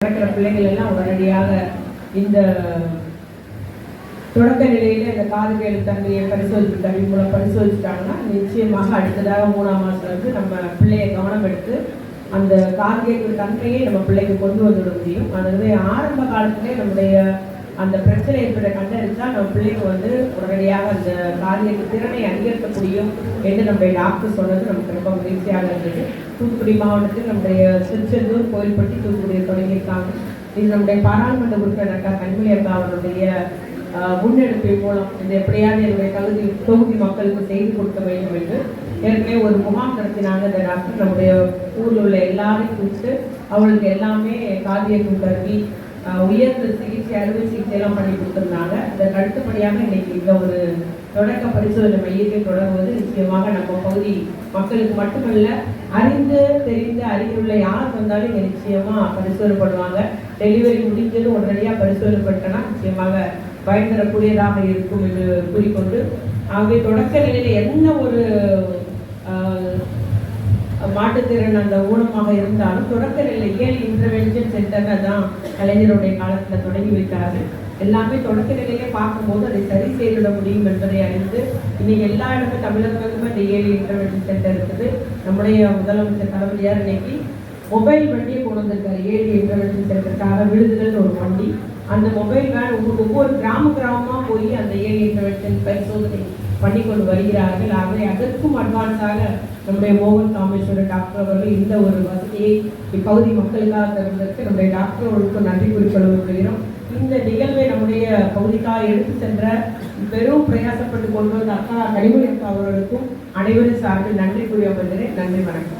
நடக்கிற பிள்ளைகள் எல்லாம் உடனடியாக இந்த தொடக்க நிலையில இந்த காது கேளு தன்மையை கருவி மூலம் பரிசோதிச்சிட்டாங்கன்னா நிச்சயமாக அடுத்ததாக 3ஆம் மாதம் நம்ம பிள்ளைய கவனம் எடுத்து அந்த காது கேட்கிற தன்மையை நம்ம பிள்ளைக்கு கொண்டு வந்துவிட முடியும். அதாவது ஆரம்ப காலத்திலே நம்முடைய அந்த பிரச்சனை ஏற்பட கண்டறிச்சா நம்ம பிள்ளைங்க உடனடியாக அந்த காரியத்து திறனை அதிகரிக்கக்கூடிய என்று நம்முடைய டாக்டர் சொன்னது நமக்கு ரொம்ப மகிழ்ச்சியாக இருந்தது. தூத்துக்குடி மாவட்டத்தில் நம்முடைய திருச்செந்தூர், கோயில்பட்டி, தூத்துக்குடியை தொடங்கியிருக்காங்க. இது நம்முடைய பாராளுமன்ற உறுப்பினர் அக்கா கனிமொழி அக்கா அவருடைய முன்னெடுப்பின் மூலம் இது எப்படியாவது என்னுடைய தொகுதி மக்களுக்கு செய்து கொடுக்க வேண்டும் என்று ஏற்கனவே ஒரு முகாம் நடத்தினாங்க. அந்த டாக்டர் நம்முடைய ஊரில் உள்ள எல்லாரையும் குறித்து அவங்களுக்கு எல்லாமே காதியக்கும் கருவி, உயர்ந்த சிகிச்சை, அறுவை சிகிச்சை எல்லாம் பண்ணி கொடுத்துருந்தாங்க. அதற்கு அடுத்தபடியாக இன்னைக்கு இந்த ஒரு தொடக்க பரிசோதனை மையத்தை தொடங்குவது நிச்சயமாக நம்ம பகுதி மக்களுக்கு மட்டுமல்ல, அறிந்து தெரிந்து அறிவுள்ள யார் வந்தாலும் இங்கே நிச்சயமா பரிசோதனை பண்ணுவாங்க. டெலிவரி முடிஞ்சது உடனடியாக பரிசோதனை பண்ணிட்டோன்னா நிச்சயமாக பயன் தரக்கூடியதாக இருக்கும் என்று கூறிக்கொண்டு, ஆகவே தொடக்க நிலையில என்ன ஒரு மாட்டுத்திறன் அந்த ஊனமாக இருந்தாலும் தொடக்க நிலை 7 இன்டர்வென்ஷன் சென்டர்னு தான் கலைஞருடைய காலத்தில் தொடங்கி வைத்தார்கள். எல்லாமே தொடக்க நிலையிலே பார்க்கும்போது அதை சரி செய்திட முடியும் என்பதை அறிந்து இன்னைக்கு எல்லா இடமும் தமிழகத்துக்குமே இந்த 7 இன்டர்வென்ஷன் சென்டர் இருக்குது. நம்முடைய முதலமைச்சர் தளபதியார் இன்னைக்கு மொபைல் வண்டியை கொண்டு வந்திருக்காரு. 7 இன்டர்வென்ஷன் சென்டருக்காக விழுதுகள் ஒரு வண்டி, அந்த மொபைல் வேன் ஒவ்வொரு கிராமமாக போய் அந்த 7 இன்டர்வென்ஷன் பரிசோதனை பண்ணி கொண்டு வருகிறார்கள். ஆகவே அதற்கும் அட்வான்ஸாக நம்முடைய மோகன் காமேஸ்வரர் டாக்டர் அவர்கள் இந்த ஒரு வசதியை இப்பகுதி மக்களுக்காக தருவதற்கு நம்முடைய டாக்டர் அவர்களுக்கு நன்றி குறிக்கொள்ள விரும்புகிறோம். இந்த நிகழ்வை நம்முடைய பகுதிக்காக எடுத்து சென்ற பெரும் பிரயாசப்பட்டு கொண்டு வந்த அக்கா கனிமொழி அவர்களுக்கும் அனைவரும் சார்பில் நன்றி கூறி அமர்கிறேன். நன்றி, வணக்கம்.